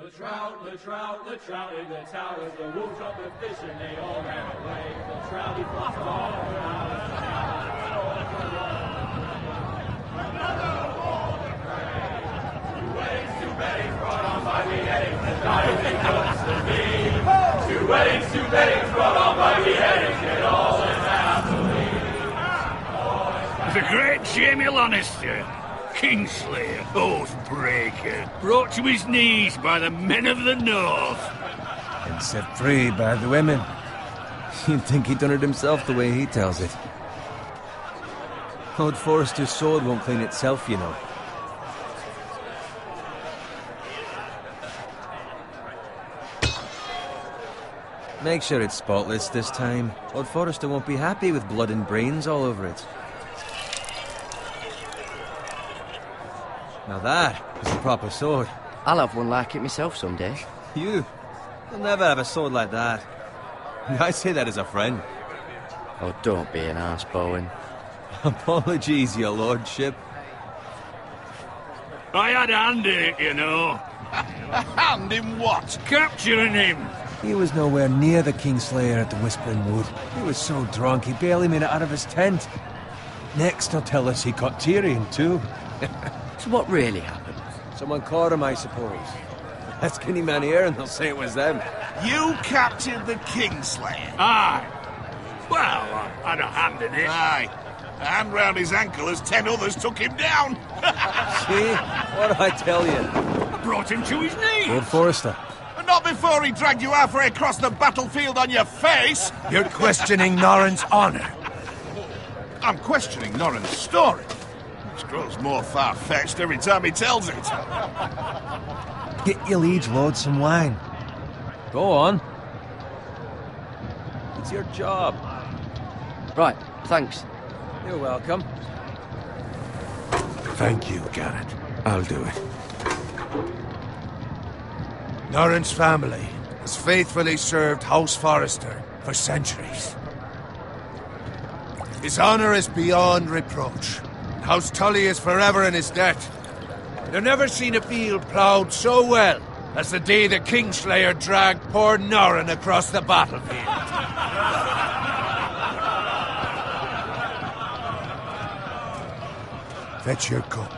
The trout in the towers, the wolves dropped the fish and they all ran away. The trout, he flopped all around. Two weddings brought on by beheadings, the dynasty comes to me. Two weddings brought on by beheadings, get all this happily. The great Jamie Lannister, Kingslayer, Oathbreaker, brought to his knees by the men of the North. And set free by the women. You'd think he'd done it himself the way he tells it. Lord Forrester's sword won't clean itself, you know. Make sure it's spotless this time. Lord Forrester won't be happy with blood and brains all over it. Now that is a proper sword. I'll have one like it myself someday. You? You'll never have a sword like that. I say that as a friend. Oh, don't be an arse, Bowen. Apologies, your lordship. I had a hand in it, you know. A hand in what? Capturing him. He was nowhere near the Kingslayer at the Whispering Wood. He was so drunk he barely made it out of his tent. Next he'll tell us he caught Tyrion too. So what really happened? Someone caught him, I suppose. Ask any man here and they'll say it was them. You captured the Kingslayer? Aye. Well, I had a hand in it. Aye. A hand round his ankle as 10 others took him down. See? What did I tell you? I brought him to his knees. Lord Forrester. And not before he dragged you halfway across the battlefield on your face. You're questioning Norrin's honor. I'm questioning Norrin's story. Which grows more far-fetched every time he tells it. Get your liege lord some wine. Go on. It's your job. Right, thanks. You're welcome. Thank you, Garrett. I'll do it. Norrin's family has faithfully served House Forrester for centuries. His honor is beyond reproach. House Tully is forever in his debt. They've never seen a field ploughed so well as the day the Kingslayer dragged poor Norrin across the battlefield. Fetch your cup.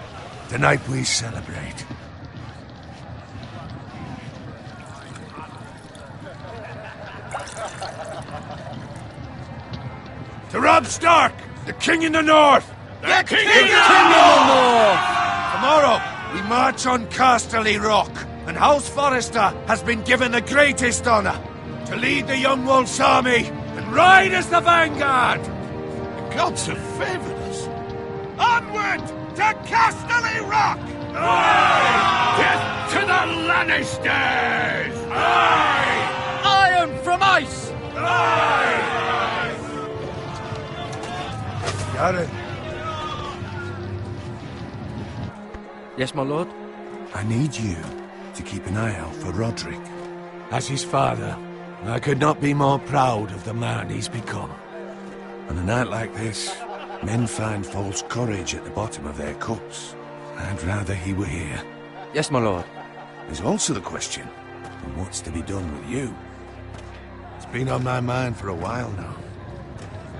Tonight we celebrate. To Robb Stark, the King in the North! The King in the North! Tomorrow, we march on Casterly Rock, and House Forrester has been given the greatest honor to lead the Young Wolf's army and ride as the vanguard! The gods have favored us. Onward to Casterly Rock! Aye! Death to the Lannisters! Aye! Iron from ice! Aye! Garrett, Yes, my lord? I need you to keep an eye out for Roderick. As his father, I could not be more proud of the man he's become. On a night like this, men find false courage at the bottom of their cups. I'd rather he were here. Yes, my lord. There's also the question of what's to be done with you. It's been on my mind for a while now.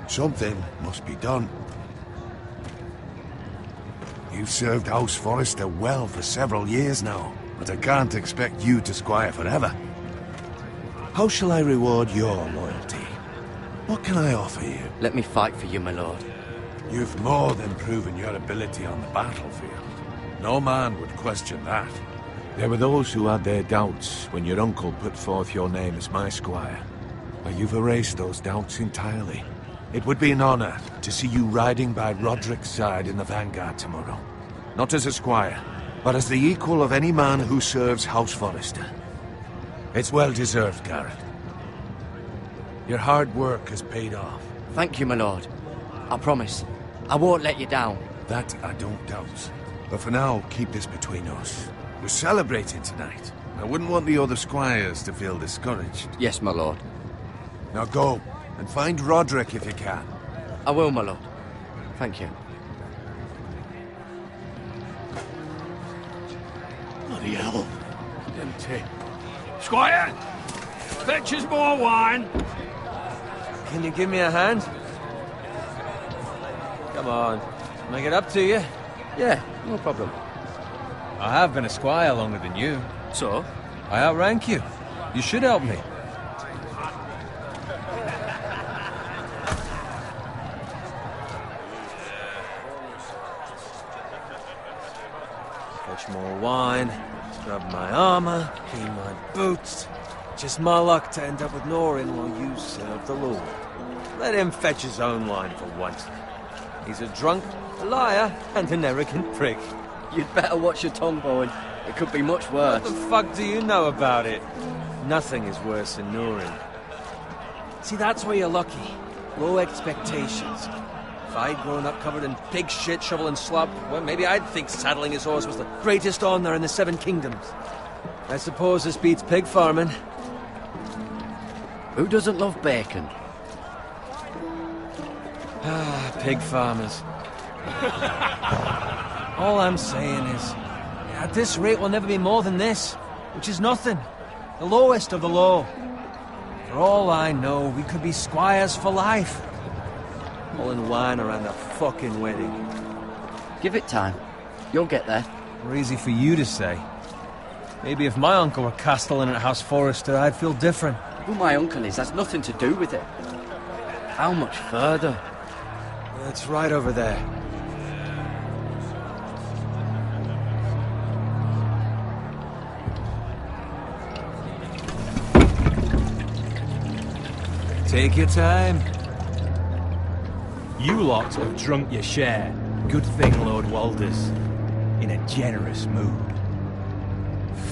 Something must be done. You've served House Forrester well for several years now, but I can't expect you to squire forever. How shall I reward your loyalty? What can I offer you? Let me fight for you, my lord. You've more than proven your ability on the battlefield. No man would question that. There were those who had their doubts when your uncle put forth your name as my squire. But you've erased those doubts entirely. It would be an honor to see you riding by Roderick's side in the vanguard tomorrow. Not as a squire, but as the equal of any man who serves House Forrester. It's well deserved, Garrett. Your hard work has paid off. Thank you, my lord. I promise. I won't let you down. That I don't doubt. But for now, keep this between us. We're celebrating tonight. I wouldn't want the other squires to feel discouraged. Yes, my lord. Now go, and find Roderick if you can. I will, my lord. Thank you. Bloody hell. Them duty. Squire, fetch us more wine. Can you give me a hand? Come on, make it up to you. Yeah, no problem. I have been a squire longer than you. So? I outrank you. You should help me. Fetch more wine, scrub my armor, clean my boots. Just my luck to end up with Norin while you serve the Lord. Let him fetch his own wine for once. He's a drunk, a liar, and an arrogant prick. You'd better watch your tongue, Bowen. It could be much worse. What the fuck do you know about it? Nothing is worse than Norin. See, that's where you're lucky. Low expectations. If I'd grown up covered in pig shit, shovel and slop, well, maybe I'd think saddling his horse was the greatest honor in the Seven Kingdoms. I suppose this beats pig farming. Who doesn't love bacon? Ah, pig farmers. All I'm saying is, at this rate we'll never be more than this, which is nothing. The lowest of the low. For all I know, we could be squires for life. Pulling wine around a fucking wedding. Give it time. You'll get there. More easy for you to say. Maybe if my uncle were castellan at House Forrester, I'd feel different. Who my uncle is has nothing to do with it. How much further? It's right over there. Take your time. You lot have drunk your share. Good thing Lord Walder's in a generous mood.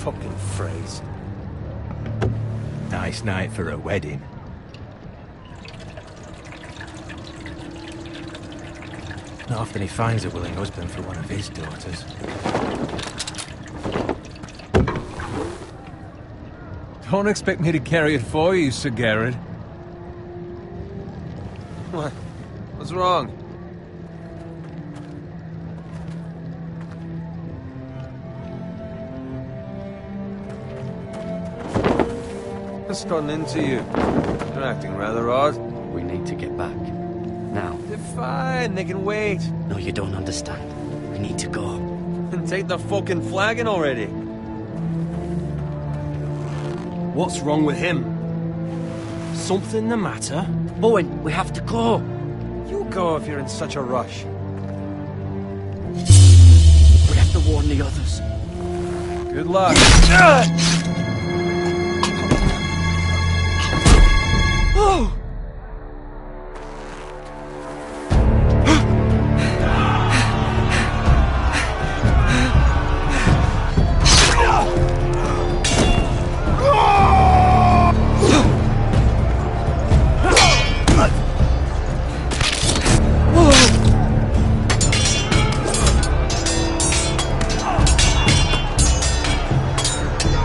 Fucking phrase. Nice night for a wedding. Not often he finds a willing husband for one of his daughters. Don't expect me to carry it for you, Sir Garrett. What? What's wrong? What's gotten into you? You're acting rather odd. We need to get back. Now. They're fine, they can wait. No, you don't understand. We need to go. And take the fucking flagon already. What's wrong with him? Something the matter? Bowen, we have to go. You go if you're in such a rush. We have to warn the others. Good luck. Oh!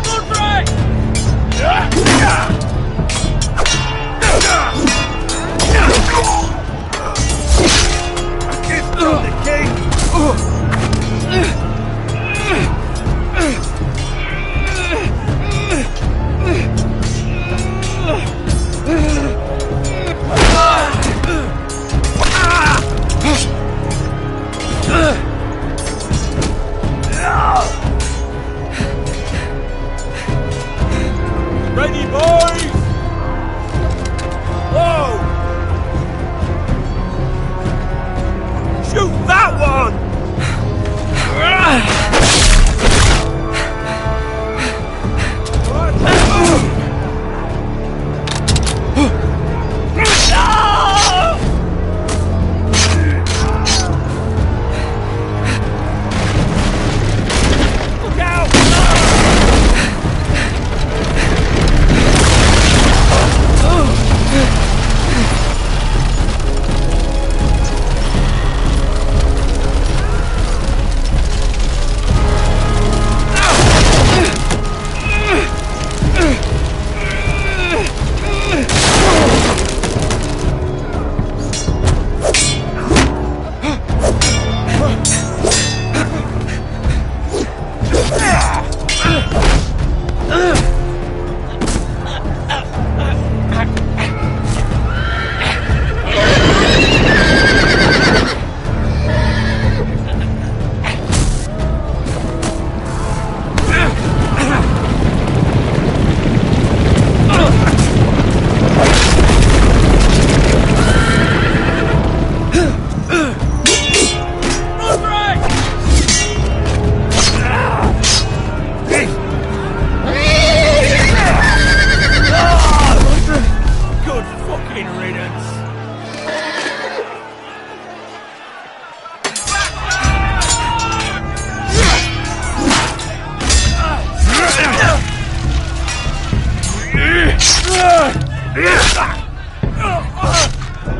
Don't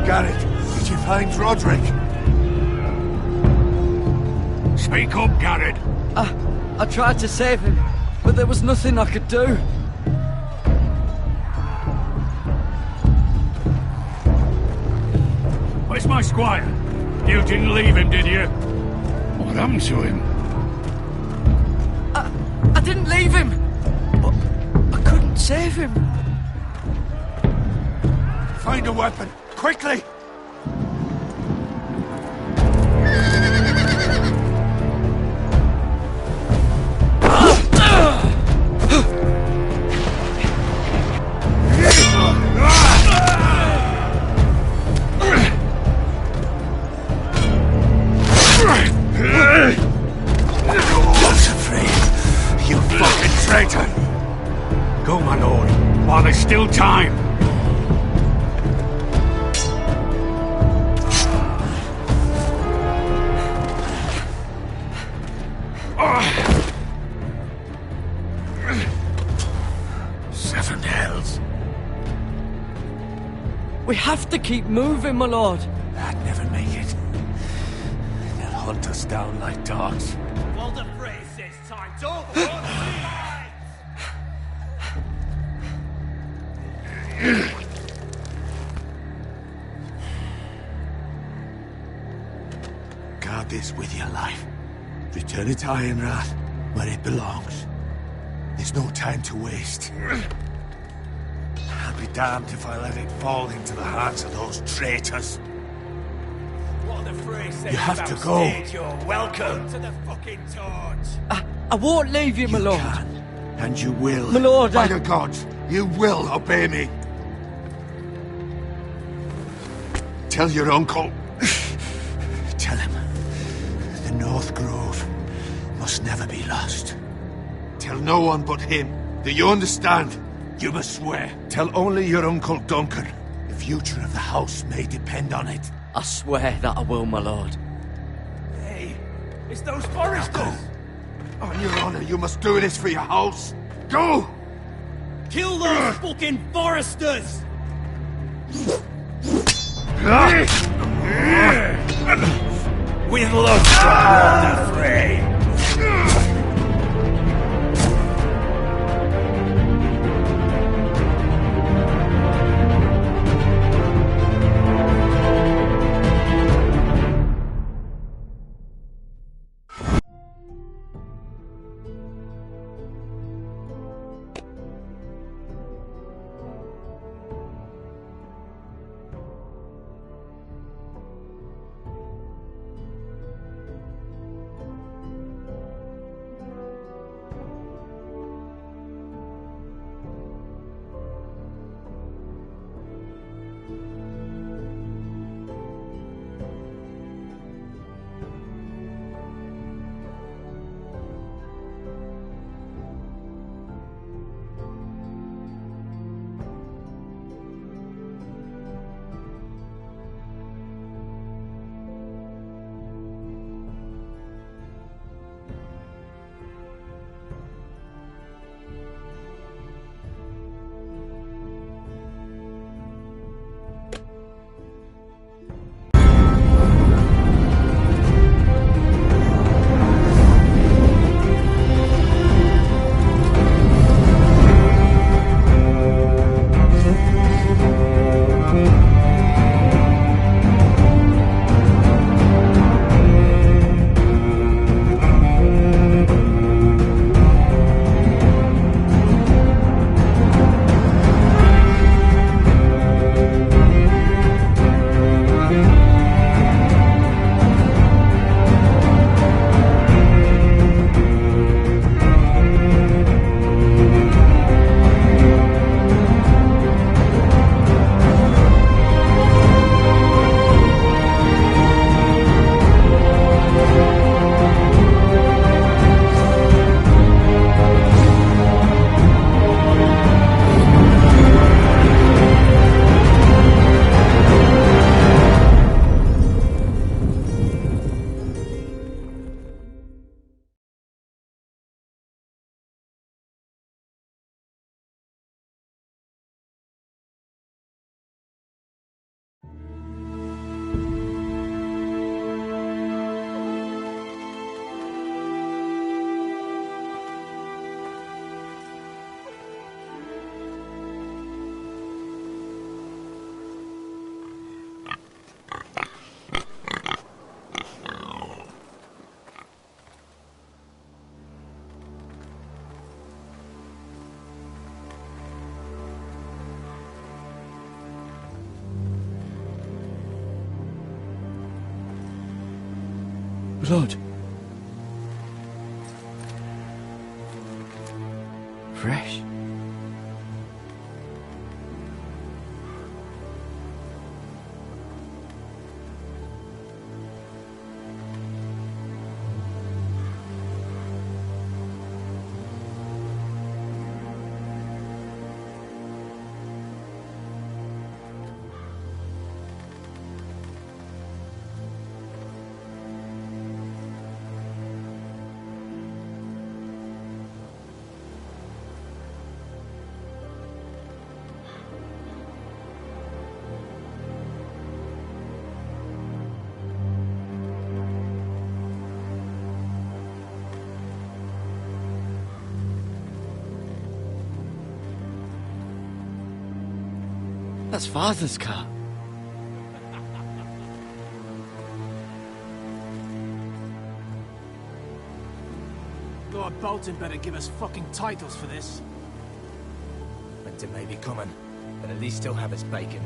Garrett, did you find Roderick? Speak up, Garrett. I tried to save him, but there was nothing I could do. Where's my squire? You didn't leave him, did you? What happened to him? I didn't leave him, but I couldn't save him. Find a weapon, quickly! Go, my lord, while there's still time. Seven hells. We have to keep moving, my lord. I'd never make it. They'll hunt us down like dogs. Well, the phrase says time's over. Guard this with your life. Return it to Ironrath, where it belongs. There's no time to waste. I'll be damned if I let it fall into the hands of those traitors. What the phrase says You have about to go. stage, you're welcome to the fucking torch. I won't leave you, my lord. Can, and you will. My lord, By the gods, you will obey me. Tell your uncle. Tell him. The North Grove must never be lost. Tell no one but him. Do you understand? You must swear. Tell only your Uncle Duncan. The future of the house may depend on it. I swear that I will, my lord. Hey, it's those foresters. On your honor, you must do this for your house. Go! Kill those fucking foresters. With love, the fray. Blood. Fresh. That's Father's car. Lord Bolton better give us fucking titles for this. Winter may be coming, but at least he'll have his bacon.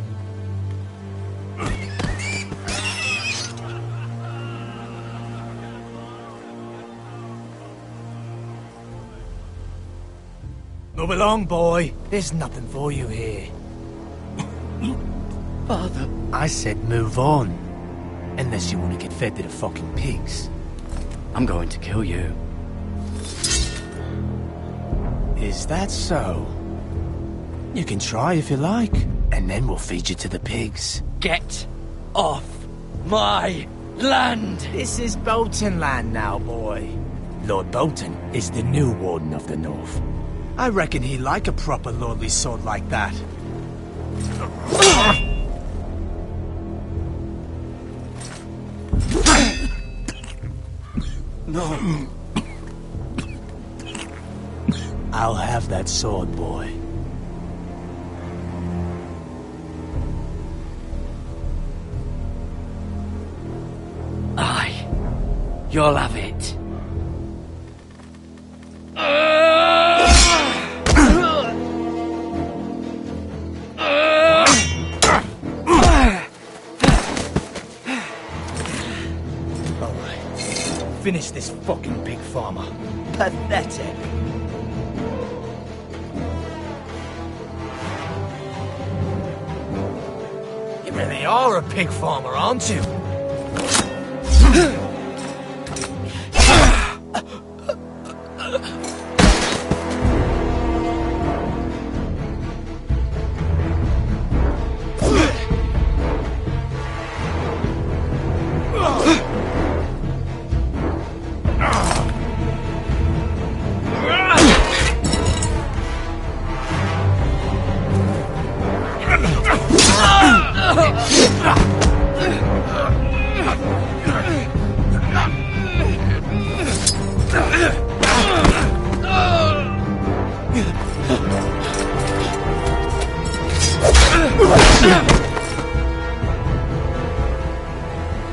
Move along, boy. There's nothing for you here. Father. I said move on. Unless you want to get fed to the fucking pigs. I'm going to kill you. Is that so? You can try if you like, and then we'll feed you to the pigs. Get off my land! This is Bolton land now, boy. Lord Bolton is the new Warden of the North. I reckon he'd like a proper lordly sword like that. No. I'll have that sword, boy. Aye. You'll have it. Finish this fucking pig farmer. Pathetic. You really are a pig farmer, aren't you?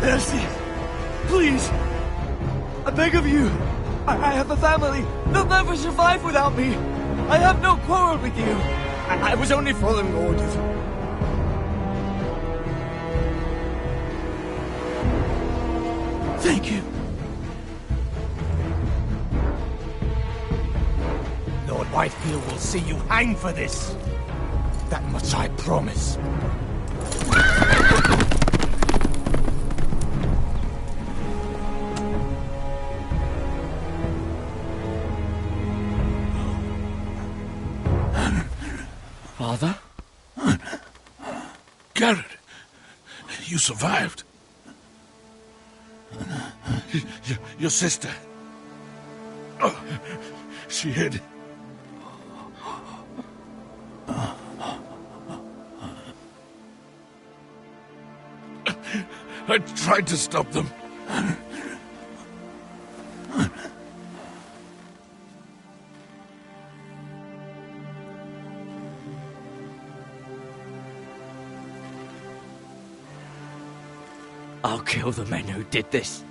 Mercy! Please! I beg of you! I have a family! They'll never survive without me! I have no quarrel with you! I was only following orders. Thank you. Lord Whitefield will see you hang for this. That much I promise. Father? Garrett, you survived. Your sister. Oh, she hid. I tried to stop them. I'll kill the men who did this.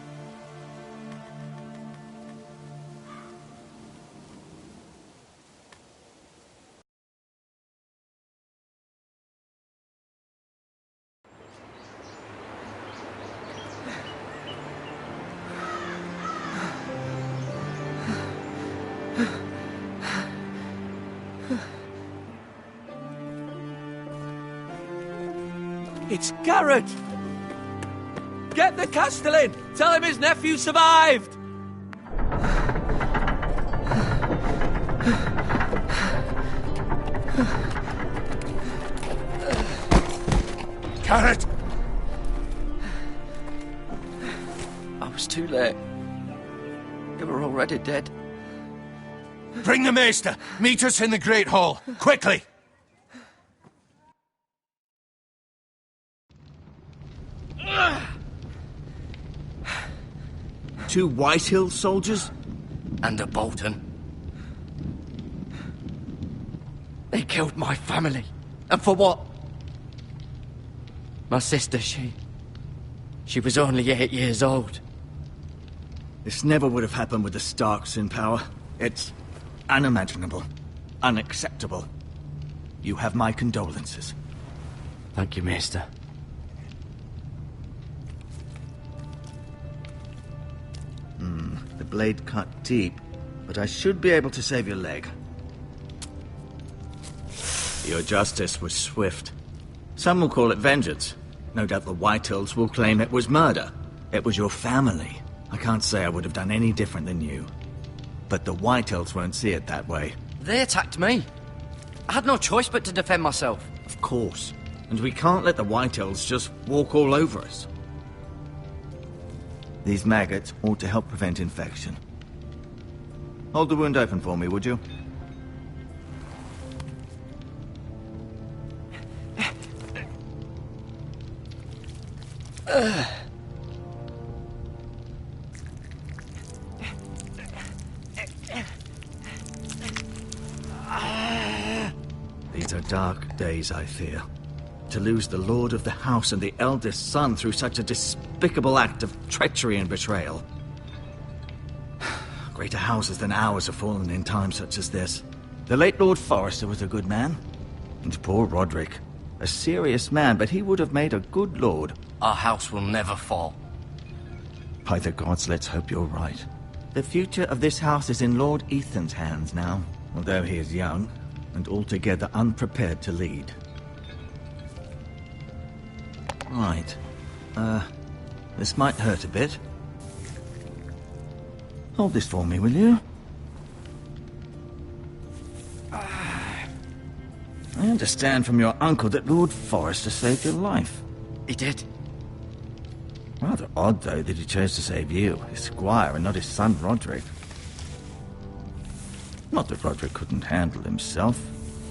It's Garrett! Get the Castellan! Tell him his nephew survived! Garrett! I was too late. They were already dead. Bring the maester! Meet us in the Great Hall, quickly! Two Whitehill soldiers? And a Bolton. They killed my family. And for what? My sister, she was only 8 years old. This never would have happened with the Starks in power. It's unimaginable. Unacceptable. You have my condolences. Thank you, Maester. The blade cut deep, but I should be able to save your leg. Your justice was swift. Some will call it vengeance. No doubt the Whitehills will claim it was murder. It was your family. I can't say I would have done any different than you. But the Whitehills won't see it that way. They attacked me. I had no choice but to defend myself. Of course. And we can't let the Whitehills just walk all over us. These maggots ought to help prevent infection. Hold the wound open for me, would you? These are dark days, I fear. To lose the lord of the house and the eldest son through such a despicable act of treachery and betrayal. Greater houses than ours have fallen in times such as this. The late Lord Forrester was a good man. And poor Roderick. A serious man, but he would have made a good lord. Our house will never fall. By the gods, let's hope you're right. The future of this house is in Lord Ethan's hands now, although he is young and altogether unprepared to lead. Right. This might hurt a bit. Hold this for me, will you? I understand from your uncle that Lord Forrester saved your life. He did. Rather odd, though, that he chose to save you, his squire, and not his son Roderick. Not that Roderick couldn't handle himself.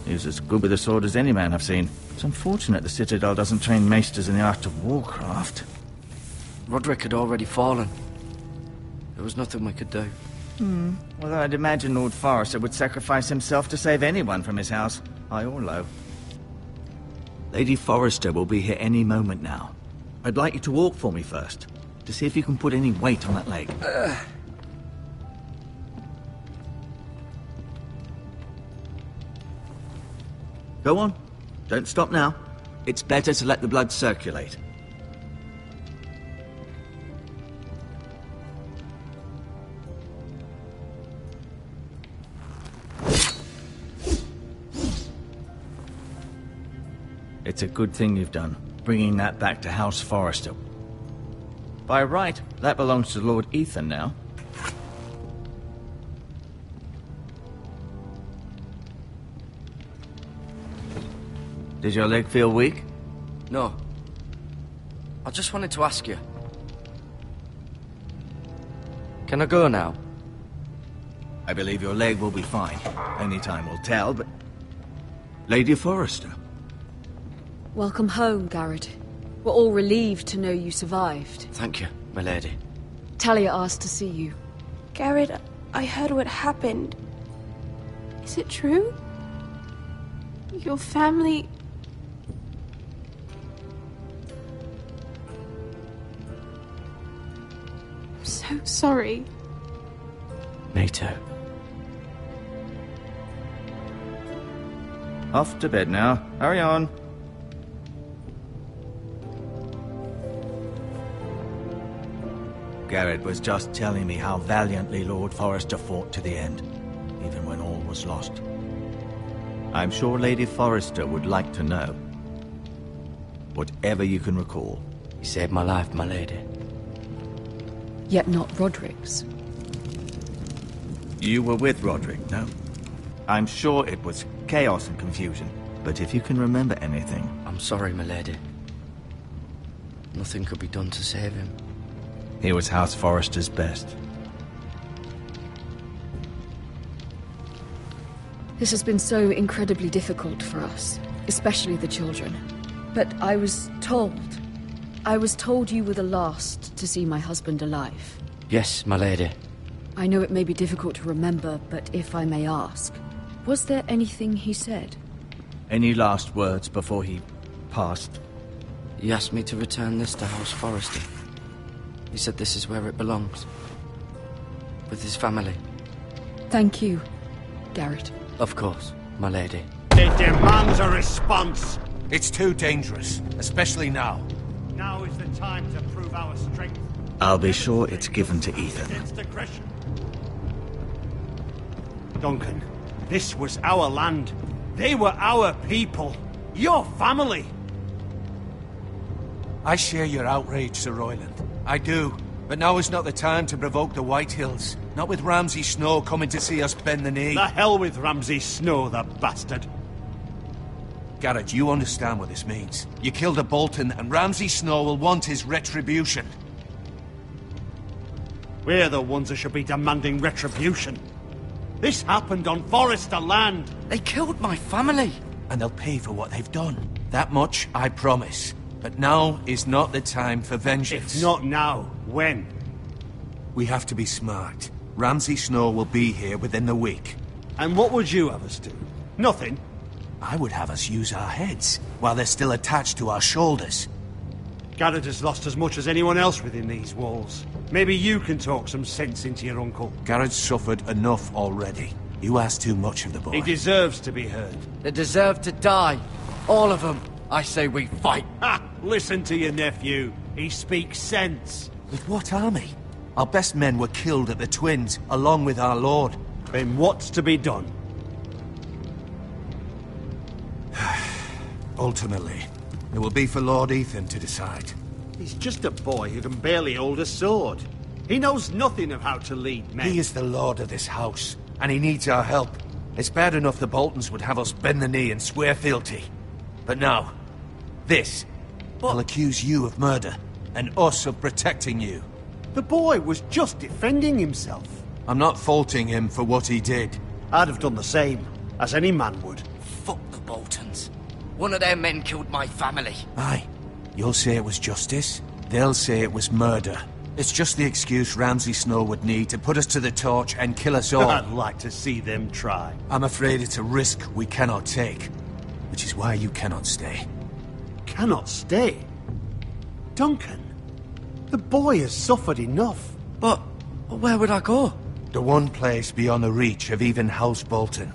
He was as good with a sword as any man I've seen. It's unfortunate the Citadel doesn't train maesters in the art of warcraft. Roderick had already fallen. There was nothing we could do. Although I'd imagine Lord Forrester would sacrifice himself to save anyone from his house, high or low. Lady Forrester will be here any moment now. I'd like you to walk for me first, to see if you can put any weight on that leg. Go on. Don't stop now. It's better to let the blood circulate. It's a good thing you've done, bringing that back to House Forrester. By right, that belongs to Lord Ethan now. Does your leg feel weak? No. I just wanted to ask you. Can I go now? I believe your leg will be fine. Only time will tell, but... Lady Forrester. Welcome home, Garrett. We're all relieved to know you survived. Thank you, my lady. Talia asked to see you. Garrett, I heard what happened. Is it true? Your family... I'm so sorry. Me too. Off to bed now. Hurry on. Garrett was just telling me how valiantly Lord Forrester fought to the end, even when all was lost. I'm sure Lady Forrester would like to know. Whatever you can recall. He saved my life, my lady. Yet not Roderick's. You were with Roderick, no? I'm sure it was chaos and confusion, but if you can remember anything... I'm sorry, my lady. Nothing could be done to save him. He was House Forrester's best. This has been so incredibly difficult for us, especially the children. But I was told you were the last to see my husband alive. Yes, my lady. I know it may be difficult to remember, but if I may ask, was there anything he said? Any last words before he passed? He asked me to return this to House Forrester. He said this is where it belongs. With his family. Thank you, Garrett. Of course, my lady. It demands a response. It's too dangerous, especially now. Now is the time to prove our strength. I'll be sure it's given to Ethan. Against aggression. Duncan, this was our land. They were our people. Your family. I share your outrage, Sir Royland. I do. But now is not the time to provoke the Whitehills. Not with Ramsay Snow coming to see us bend the knee. The hell with Ramsay Snow, the bastard. Garrett, you understand what this means. You killed a Bolton, and Ramsay Snow will want his retribution. We're the ones that should be demanding retribution. This happened on Forrester land. They killed my family. And they'll pay for what they've done. That much, I promise. But now is not the time for vengeance. If not now, when? We have to be smart. Ramsay Snow will be here within the week. And what would you have us do? Nothing. I would have us use our heads, while they're still attached to our shoulders. Garrett has lost as much as anyone else within these walls. Maybe you can talk some sense into your uncle. Garrett's suffered enough already. You ask too much of the boy. He deserves to be heard. They deserve to die. All of them. I say we fight. Ha! Listen to your nephew. He speaks sense. With what army? Our best men were killed at the Twins, along with our lord. Then what's to be done? Ultimately, it will be for Lord Ethan to decide. He's just a boy who can barely hold a sword. He knows nothing of how to lead men. He is the lord of this house, and he needs our help. It's bad enough the Boltons would have us bend the knee and swear fealty. But now, this will accuse you of murder, and us of protecting you. The boy was just defending himself. I'm not faulting him for what he did. I'd have done the same, as any man would. Fuck the Boltons. One of their men killed my family. Aye. You'll say it was justice. They'll say it was murder. It's just the excuse Ramsay Snow would need to put us to the torch and kill us all. I'd like to see them try. I'm afraid it's a risk we cannot take. Which is why you cannot stay. Cannot stay? Duncan, the boy has suffered enough. But where would I go? The one place beyond the reach of even House Bolton.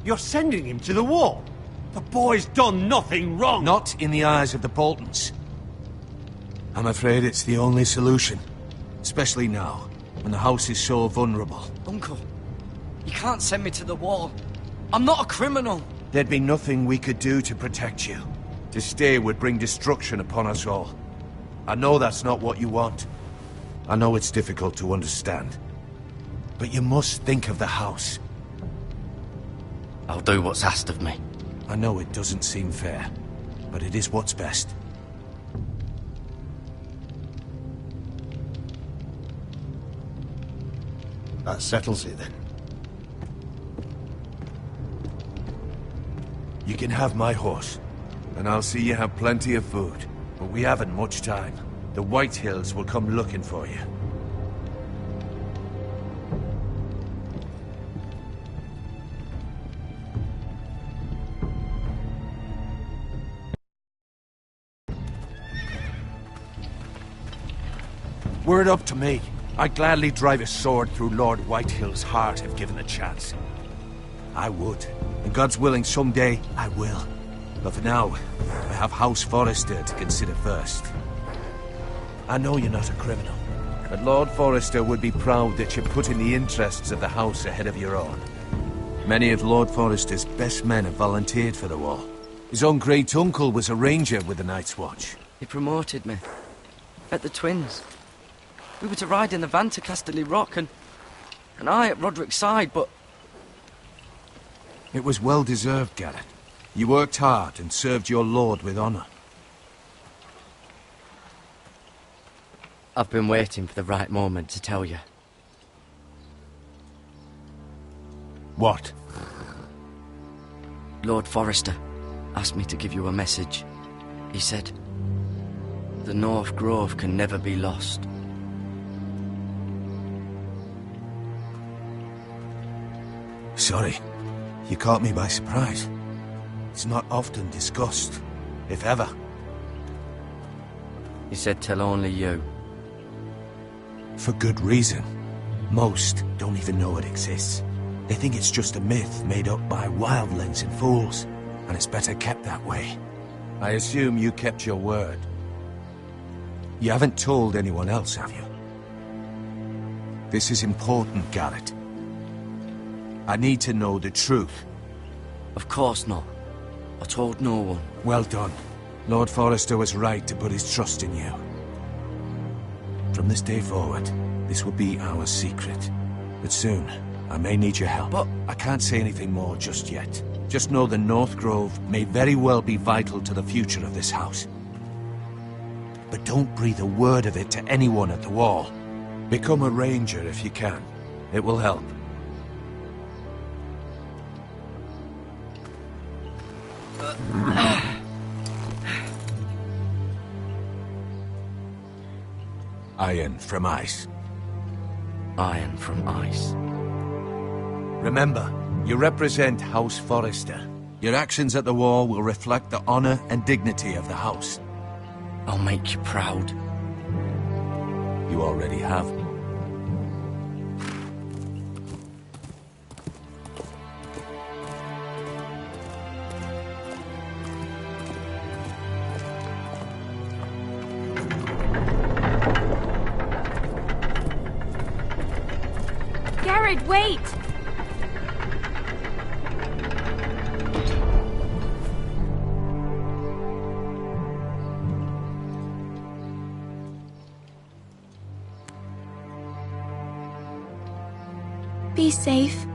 You're sending him to the wall? The boy's done nothing wrong! Not in the eyes of the Boltons. I'm afraid it's the only solution. Especially now, when the house is so vulnerable. Uncle, you can't send me to the wall. I'm not a criminal. There'd be nothing we could do to protect you. To stay would bring destruction upon us all. I know that's not what you want. I know it's difficult to understand. But you must think of the house. I'll do what's asked of me. I know it doesn't seem fair, but it is what's best. That settles it then. You can have my horse, and I'll see you have plenty of food. But we haven't much time. The Whitehills will come looking for you. Were it up to me, I'd gladly drive a sword through Lord Whitehill's heart if given the chance. I would. And God's willing, someday I will. But for now, I have House Forrester to consider first. I know you're not a criminal, but Lord Forrester would be proud that you're putting the interests of the house ahead of your own. Many of Lord Forrester's best men have volunteered for the war. His own great-uncle was a ranger with the Night's Watch. He promoted me. At the Twins. We were to ride in the van to Casterly Rock, and I at Roderick's side, but... It was well-deserved, Garrett. You worked hard and served your lord with honor. I've been waiting for the right moment to tell you. What? Lord Forrester asked me to give you a message. He said, the North Grove can never be lost. Sorry. You caught me by surprise. It's not often discussed, if ever. He said tell only you. For good reason. Most don't even know it exists. They think it's just a myth made up by wildlings and fools, and it's better kept that way. I assume you kept your word. You haven't told anyone else, have you? This is important, Garrett. I need to know the truth. Of course not. I told no one. Well done. Lord Forrester was right to put his trust in you. From this day forward, this will be our secret. But soon, I may need your help. But I can't say anything more just yet. Just know the North Grove may very well be vital to the future of this house. But don't breathe a word of it to anyone at the Wall. Become a ranger if you can. It will help. Iron from ice. Iron from ice. Remember, you represent House Forrester. Your actions at the war will reflect the honor and dignity of the house. I'll make you proud. You already have. Garrett, wait! Be safe.